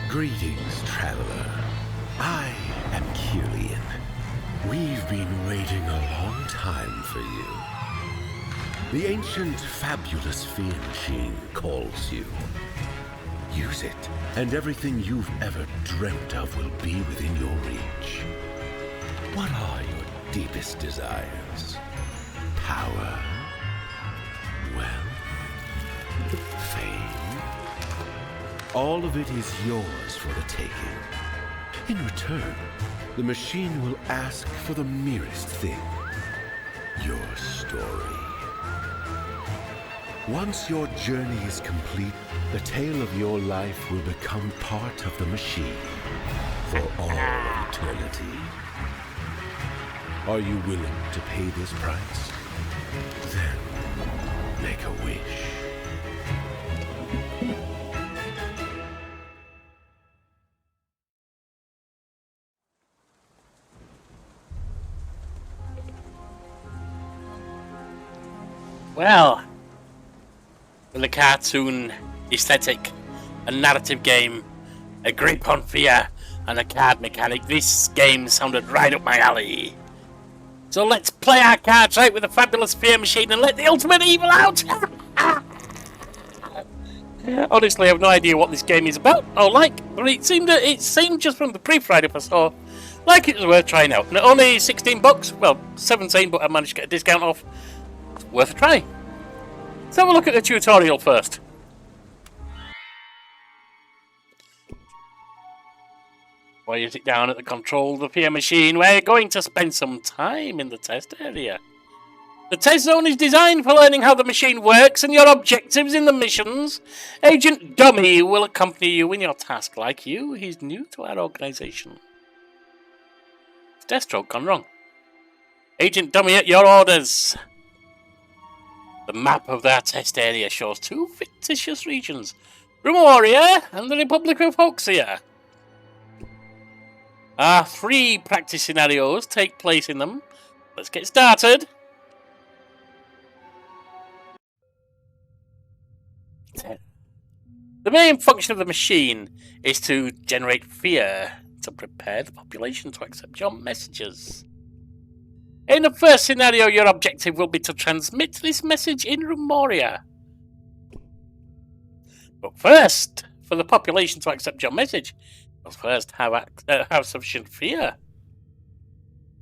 Greetings, traveler. I am Kirlian. We've been waiting a long time for you. The ancient, fabulous fear machine calls you. Use it, and everything you've ever dreamt of will be within your reach. What are your deepest desires? Power? Wealth? Fame? All of it is yours for the taking. In return, the machine will ask for the merest thing: your story. Once your journey is complete, the tale of your life will become part of the machine for all of eternity. Are you willing to pay this price? Then make a wish. Well, with a cartoon aesthetic, a narrative game, a grip on fear, and a card mechanic, this game sounded right up my alley. So let's play our cards right with a fabulous fear machine and let the ultimate evil out! Honestly, I have no idea what this game is about or like, but it seemed just from the brief write-up I saw like it was worth trying out. Not only $16, well, 17, but I managed to get a discount off. Worth a try. Let's have a look at the tutorial first. While you sit down at the control of the fear machine, we're going to spend some time in the test area. The test zone is designed for learning how the machine works and your objectives in the missions. Agent Dummy will accompany you in your task. Like you, he's new to our organization. Death stroke gone wrong. Agent Dummy at your orders. The map of their test area shows two fictitious regions, Rumoria and the Republic of Hoxia. Our 3 practice scenarios take place in them. Let's get started. The main function of the machine is to generate fear, to prepare the population to accept your messages. In the first scenario, your objective will be to transmit this message in Rumoria. But first, for the population to accept your message, you must first have sufficient fear.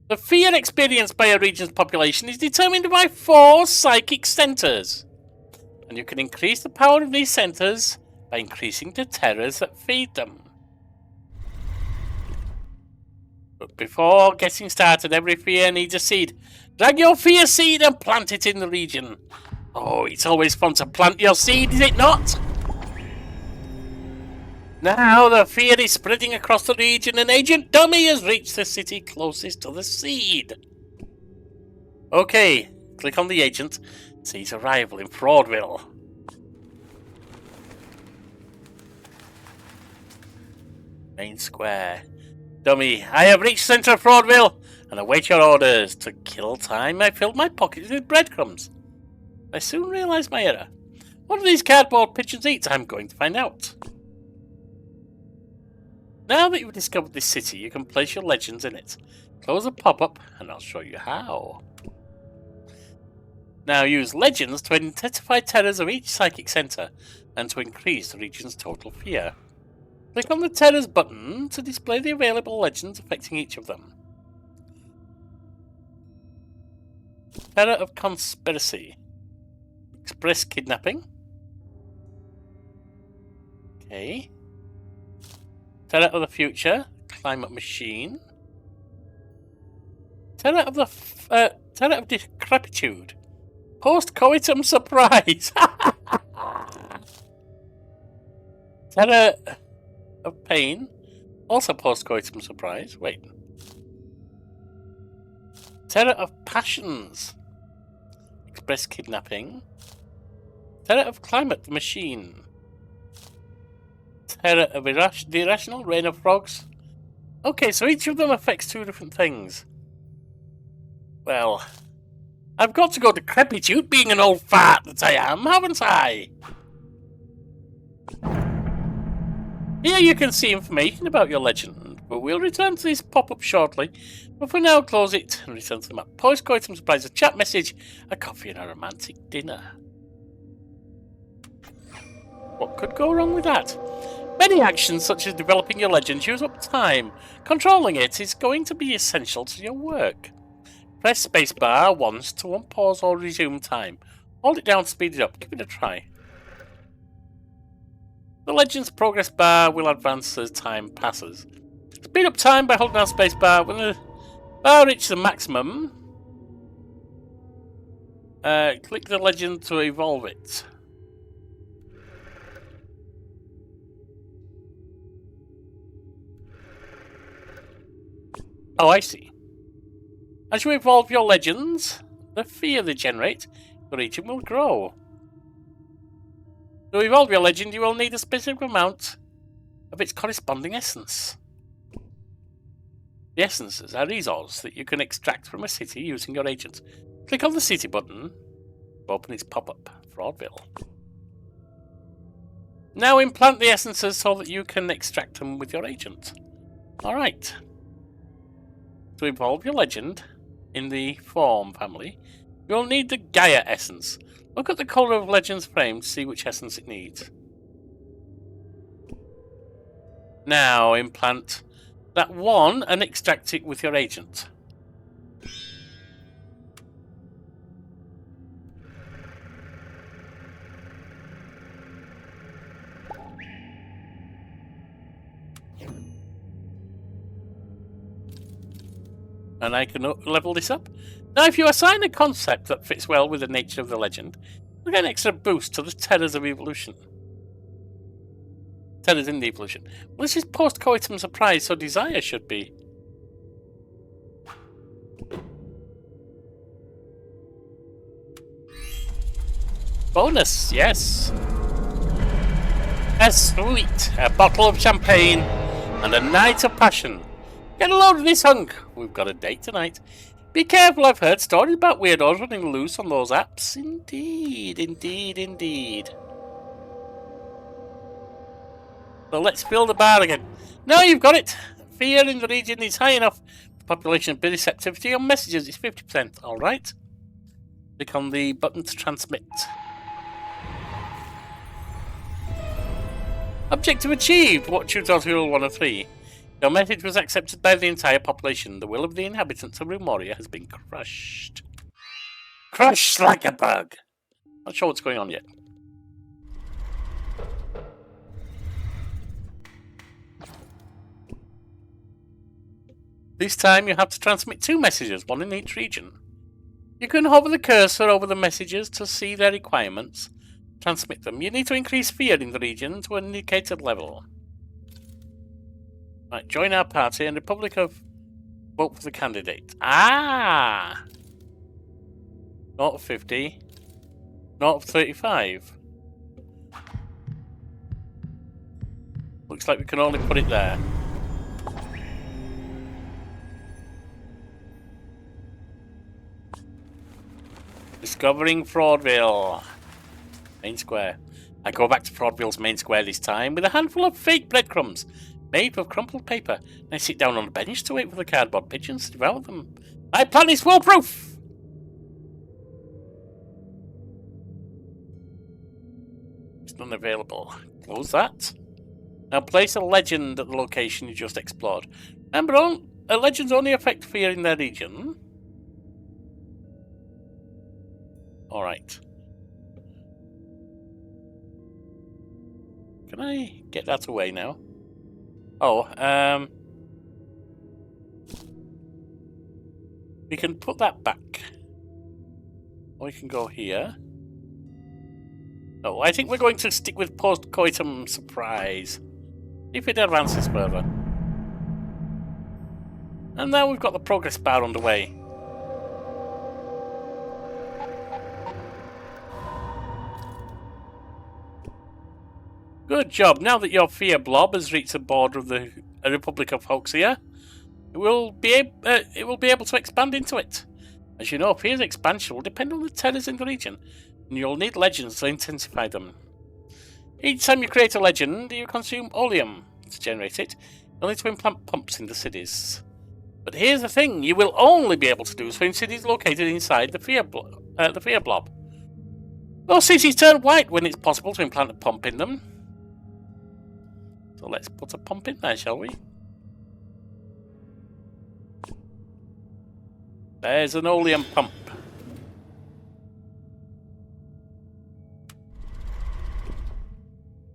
The fear experienced by a region's population is determined by 4 psychic centers. And you can increase the power of these centers by increasing the terrors that feed them. But before getting started, every fear needs a seed. Drag your fear seed and plant it in the region. Oh, it's always fun to plant your seed, is it not? Now the fear is spreading across the region and Agent Dummy has reached the city closest to the seed. Okay, click on the agent. See his arrival in Fraudville. Main square. Dummy, I have reached centre of Fraudville and await your orders. To kill time, I filled my pockets with breadcrumbs. I soon realised my error. What do these cardboard pigeons eat? I'm going to find out. Now that you've discovered this city, you can place your legends in it. Close a pop-up and I'll show you how. Now use legends to intensify terrors of each psychic centre and to increase the region's total fear. Click on the Terrors button to display the available legends affecting each of them. Terror of Conspiracy. Express Kidnapping. Okay. Terror of the Future. Climate Machine. Terror of Decrepitude. Post-coitum Surprise. Terror of Pain, also post-coitum surprise. Wait. Terror of Passions. Express Kidnapping. Terror of Climate the Machine. Terror of the Irrational Rain of Frogs. Okay, so each of them affects 2 different things. Well, I've got to go decrepitude, being an old fart that I am, haven't I? Here you can see information about your legend, but we'll return to this pop-up shortly. But for now, close it and return to the map. Post-coitum supplies a chat message, a coffee and a romantic dinner. What could go wrong with that? Many actions, such as developing your legend, use up time. Controlling it is going to be essential to your work. Press spacebar once to unpause or resume time. Hold it down to speed it up. Give it a try. The legend's progress bar will advance as time passes. Speed up time by holding down spacebar. When the bar reaches the maximum, click the legend to evolve it. Oh, I see. As you evolve your legends, the fear they generate, the region will grow. To evolve your legend, you will need a specific amount of its corresponding essence. The essences are resources that you can extract from a city using your agent. Click on the city button to open its pop-up, Fraudville. Now implant the essences so that you can extract them with your agent. Alright. To evolve your legend in the form family, you'll need the Gaia essence. Look at the colour of Legend's frame to see which essence it needs. Now implant that one and extract it with your agent. And I can level this up. Now, if you assign a concept that fits well with the nature of the legend, you'll get an extra boost to the terrors of evolution. Terrors in the evolution. Well, this is post-coitum surprise, so desire should be. Bonus, yes. A sweet, a bottle of champagne, and a night of passion. Get a load of this hunk. We've got a date tonight. Be careful, I've heard stories about weirdos running loose on those apps. Indeed, indeed, indeed. So let's fill the bar again. Now you've got it. Fear in the region is high enough. The population of receptivity on messages is 50%. Alright. Click on the button to transmit. Objective achieved. What tutorial 1 of 3? Your message was accepted by the entire population. The will of the inhabitants of Rumoria has been crushed. Crushed like a bug. Not sure what's going on yet. This time you have to transmit 2 messages, 1 in each region. You can hover the cursor over the messages to see their requirements. Transmit them. You need to increase fear in the region to an indicated level. Right, join our party and Republic of vote for the candidate. Ah! 0 of 50. 0 of 35. Looks like we can only put it there. Discovering Fraudville. Main square. I go back to Fraudville's main square this time with a handful of fake breadcrumbs made of crumpled paper. I sit down on a bench to wait for the cardboard pigeons to devour them. My plan is foolproof! It's unavailable. Close that. Now place a legend at the location you just explored. Remember, legends only affect fear in their region. Alright. Can I get that away now? Oh, we can put that back. Or we can go here. No, I think we're going to stick with post-coitum surprise. If it advances further. And now we've got the progress bar underway. Good job. Now that your fear blob has reached the border of the Republic of Hoxia, it will be able to expand into it. As you know, fear's expansion will depend on the terrors in the region, and you'll need legends to intensify them. Each time you create a legend, you consume oleum to generate it, only to implant pumps in the cities. But here's the thing, you will only be able to do so in cities located inside the fear blob. Those cities turn white when it's possible to implant a pump in them. So let's put a pump in there, shall we? There's an oleum pump.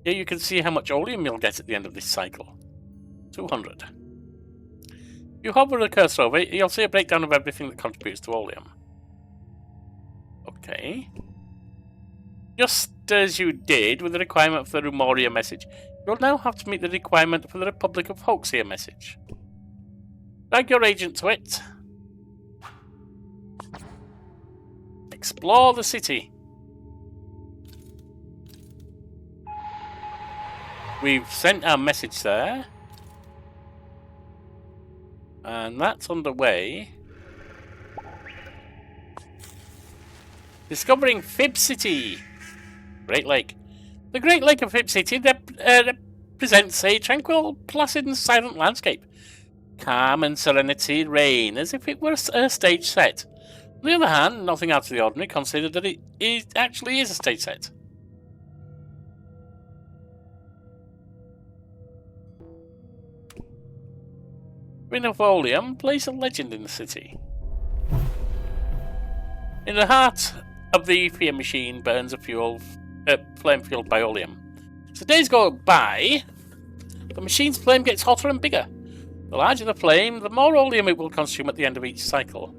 Here you can see how much oleum you'll get at the end of this cycle. 200. If you hover the cursor over it, you'll see a breakdown of everything that contributes to oleum. Okay. Just as you did with the requirement for the Rumoria message, you'll now have to meet the requirement for the Republic of Hoaxia message. Drag your agent to it. Explore the city. We've sent our message there. And that's underway. Discovering Fib City. Great Lake. The Great Lake of Fib City represents a tranquil, placid and silent landscape. Calm and serenity reign as if it were a stage set. On the other hand, nothing out of the ordinary, considered that it actually is a stage set. Enough oleum, place a legend in the city. In the heart of the fear machine burns a flame fueled by oleum. As the days go by, the machine's flame gets hotter and bigger. The larger the flame, the more oleum it will consume at the end of each cycle.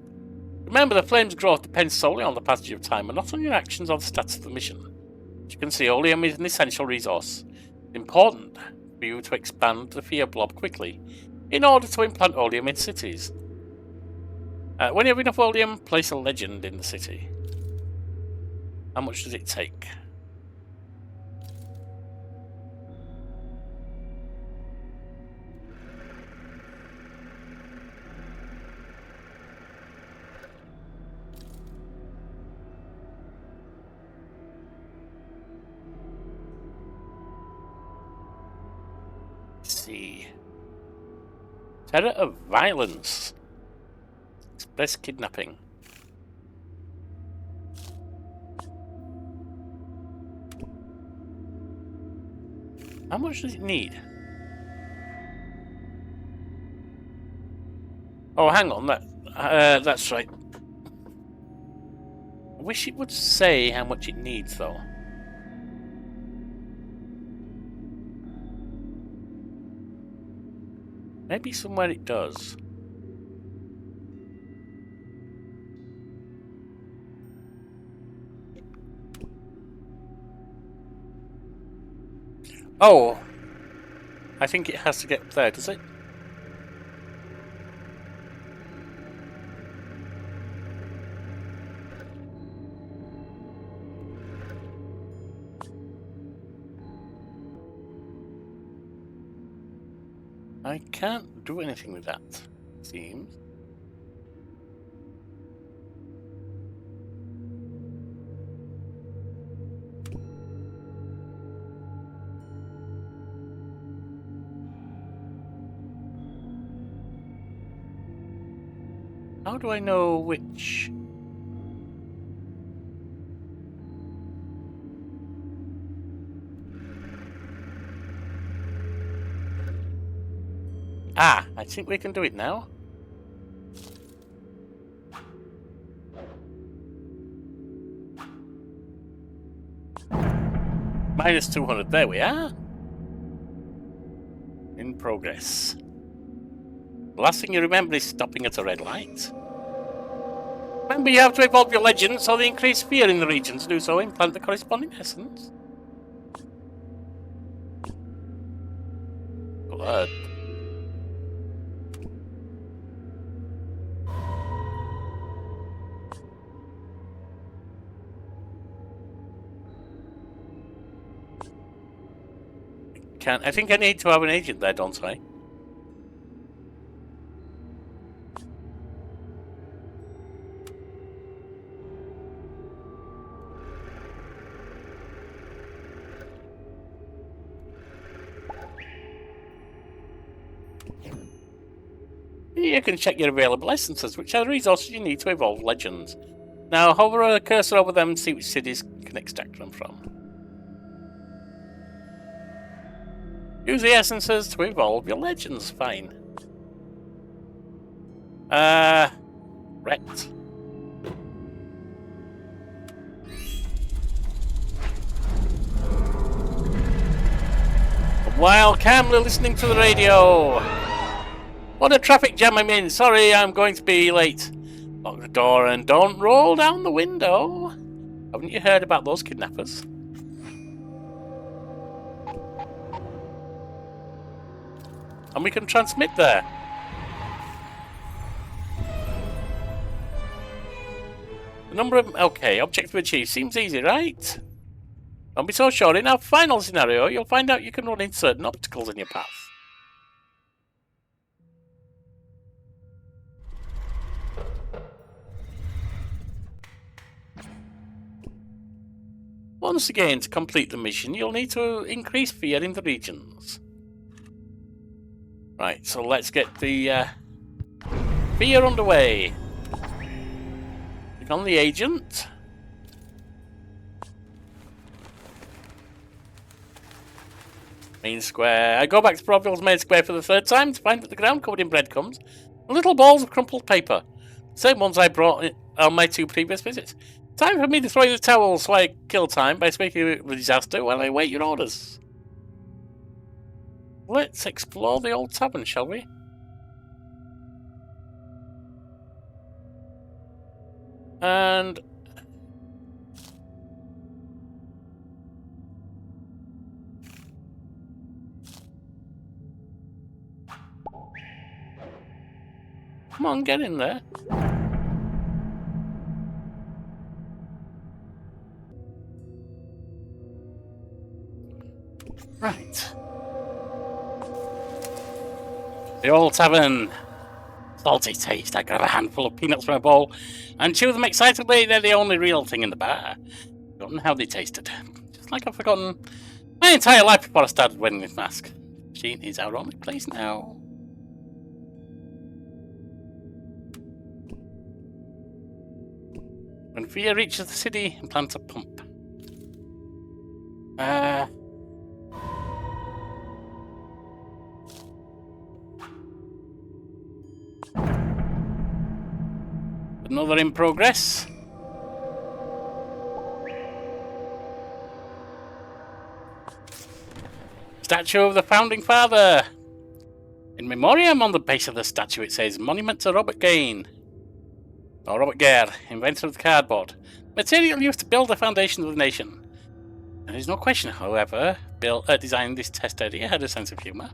Remember, the flame's growth depends solely on the passage of time and not on your actions or the stats of the mission. As you can see, oleum is an essential resource. It's important for you to expand the fear blob quickly in order to implant oleum in cities. When you have enough oleum, place a legend in the city. How much does it take? Let's see. Terror of violence. Express kidnapping. How much does it need? Oh, hang on. That's right. I wish it would say how much it needs, though. Maybe somewhere it does. Oh, I think it has to get there, does it? I can't do anything with that, it seems. How do I know which? Ah, I think we can do it now. Minus 200, there we are. In progress. The last thing you remember is stopping at a red light. Remember, you have to evolve your legend so they increase fear in the region. To do so, implant the corresponding essence. Blood. I think I need to have an agent there, don't I? Here you can check your available essences, which are the resources you need to evolve legends. Now hover a cursor over them and see which cities you can extract them from. Use the essences to evolve your legends. Fine. Wrecked. While calmly listening to the radio. What a traffic jam I'm in. Sorry, I'm going to be late. Lock the door and don't roll down the window. Haven't you heard about those kidnappers? And we can transmit there. The number of... Okay, objective achieved. Seems easy, right? Don't be so sure. In our final scenario, you'll find out you can run into certain obstacles in your path. Once again, to complete the mission, you'll need to increase fear in the regions. Right, so let's get the fear underway. Click on the agent. Main square. I go back to Broadville's main square for the third time to find that the ground covered in breadcrumbs and little balls of crumpled paper. The same ones I brought on my 2 previous visits. Time for me to throw in the towel so I kill time by speaking of the disaster while I wait your orders. Let's explore the old tavern, shall we? And... come on, get in there. Right. The old tavern. Salty taste. I grab a handful of peanuts from a bowl and chew them excitedly. They're the only real thing in the bar. Forgotten how they tasted. Just like I've forgotten my entire life before I started wearing this mask. The machine is our only place now. When fear reaches the city, plant a pump. Another in progress. Statue of the Founding Father. In memoriam on the base of the statue it says, Monument to Robert Gain. Or Robert Gare, inventor of the cardboard. Material used to build the foundation of the nation. There is no question, however, designing this test area had a sense of humour.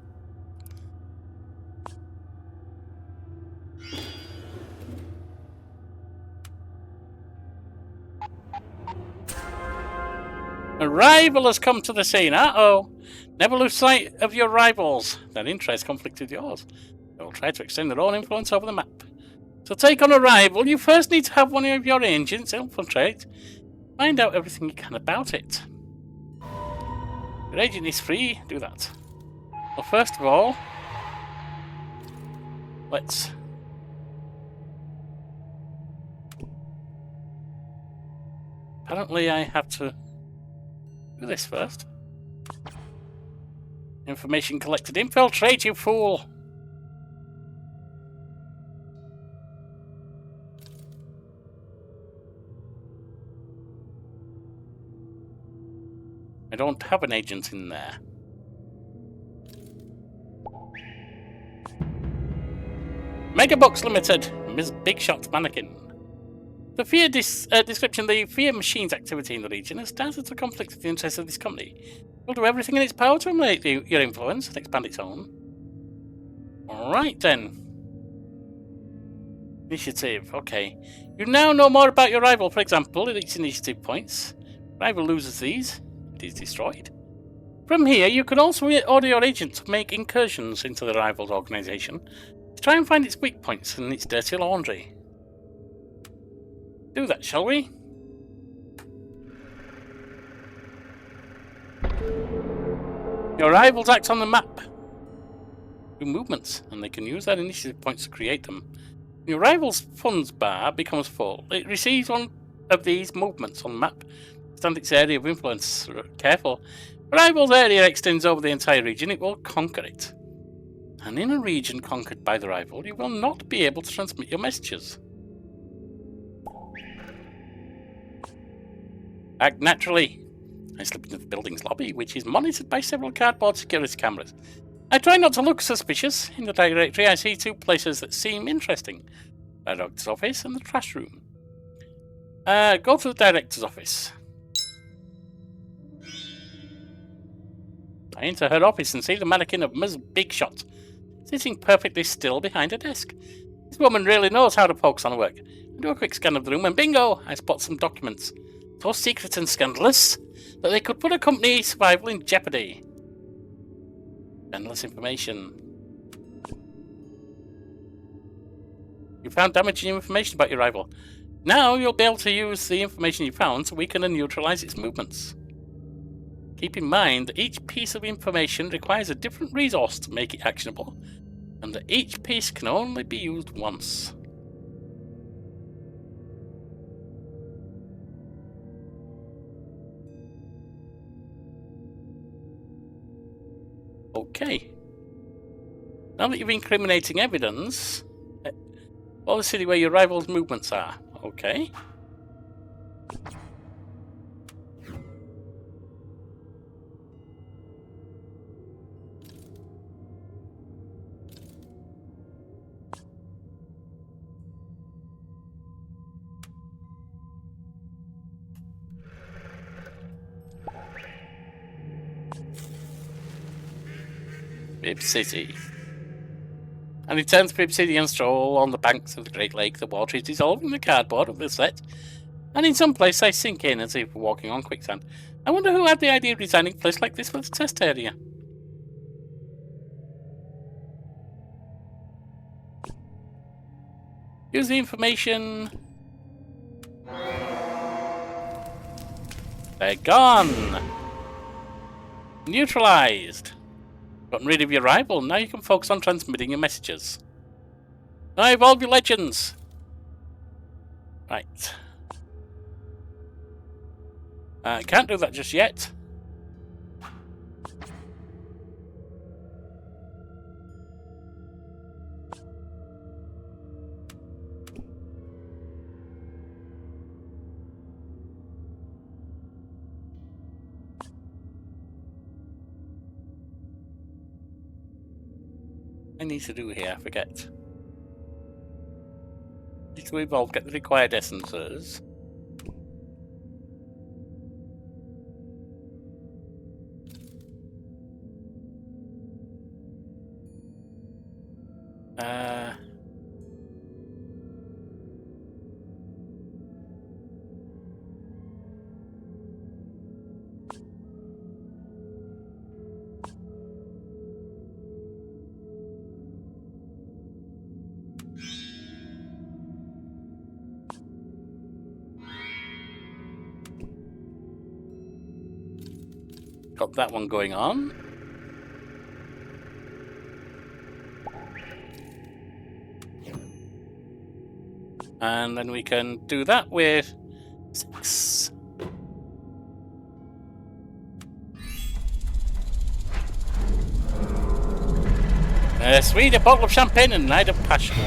A rival has come to the scene. Uh-oh. Never lose sight of your rivals. Their interests conflict with yours. They will try to extend their own influence over the map. To take on a rival, you first need to have one of your agents infiltrate. Find out everything you can about it. Your agent is free. Do that. Well, first of all, let's... apparently I have to do this first. Information collected. Infiltrate, you fool! I don't have an agent in there. Megabox Limited, Ms. Big Shot Mannequin. The fear description, the fear machine's activity in the region has started to conflict with the interests of this company. It will do everything in its power to emulate your influence and expand its own. Alright then. Initiative, okay. You now know more about your rival, for example, its initiative points. Rival loses these. It is destroyed. From here, you can also order your agent to make incursions into the rival's organisation to try and find its weak points and its dirty laundry. Do that, shall we? Your rivals act on the map. through movements, and they can use their initiative points to create them. When your rival's funds bar becomes full, it receives one of these movements on the map. Understand its area of influence. Careful. If a rival's area extends over the entire region, it will conquer it. And in a region conquered by the rival, you will not be able to transmit your messages. Act naturally. I slip into the building's lobby, which is monitored by several cardboard security cameras. I try not to look suspicious. In the directory, I see 2 places that seem interesting. The director's office and the trash room. Go to the director's office. I enter her office and see the mannequin of Ms. Bigshot, sitting perfectly still behind a desk. This woman really knows how to focus on her work. I do a quick scan of the room and bingo! I spot some documents. So secret and scandalous that they could put a company's survival in jeopardy. Scandalous information. You found damaging information about your rival. Now you'll be able to use the information you found to weaken and neutralize its movements. Keep in mind that each piece of information requires a different resource to make it actionable, and that each piece can only be used once. Okay. Now that you've incriminating evidence, follow the city where your rival's movements are. Okay. Bib City. And he turns to Bib City and stroll on the banks of the Great Lake. The water is dissolving the cardboard of the set, and in some place I sink in as if walking on quicksand. I wonder who had the idea of designing a place like this for the test area. Use the information. They're gone. Neutralized. Gotten rid of your rival. Now you can focus on transmitting your messages. Now evolve your legends. Right. Can't do that just yet. I need to do here, I forget. Need to evolve, get the required essences. Got that one going on. And then we can do that with 6. Sweet, a bottle of champagne and a night of passion.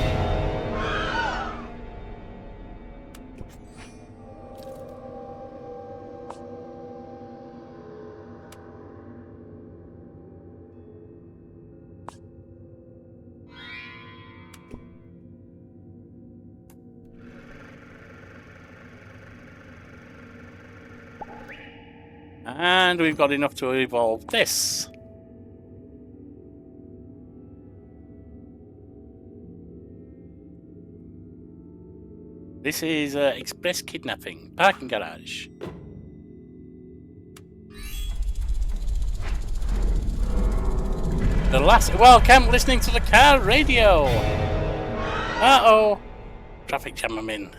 And we've got enough to evolve this. This is express kidnapping. Parking garage. The last. Welcome, listening to the car radio. Uh-oh. Traffic jam I'm in.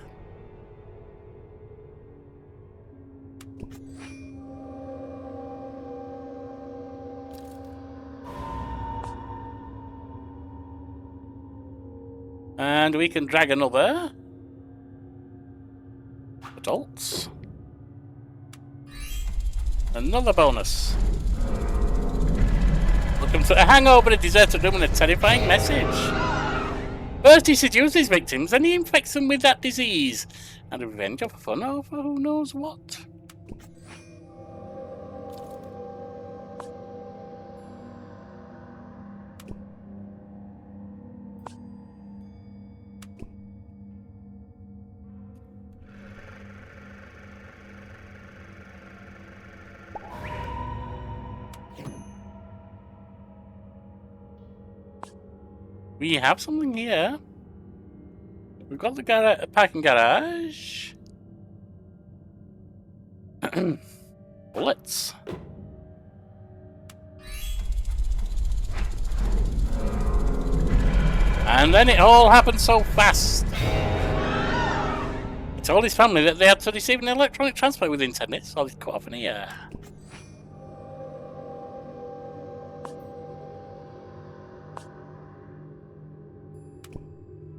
And we can drag another. Adults. Another bonus. Welcome to a hangover, a deserted room, and a terrifying message. First he seduces his victims, then he infects them with that disease. And a revenge of fun over who knows what. We have something here. We've got the parking garage. Bullets. And then it all happened so fast. He told his family that they had to receive an electronic transfer within 10 minutes, so they cut off an ear.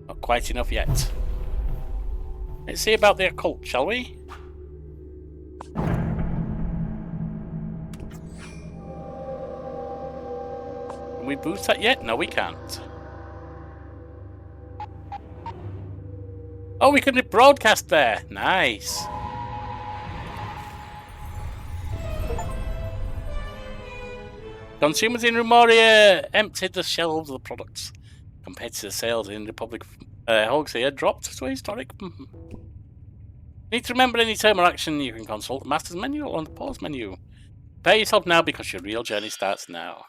Not quite enough yet. Let's see about the occult, shall we? Can we boost that yet? No, we can't. Oh, we can broadcast there. Nice. Consumers in Rumoria emptied the shelves of the products. Compared to the sales in Republic Hogs here, dropped to historic. Need to remember any term or action, you can consult the Master's Manual on the Pause menu. Prepare yourself now because your real journey starts now.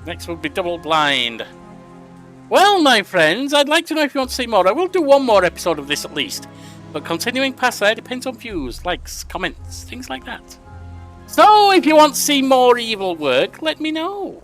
Next will be Double Blind. Well, my friends, I'd like to know if you want to see more. I will do one more episode of this at least. But continuing past there depends on views, likes, comments, things like that. So, if you want to see more evil work, let me know.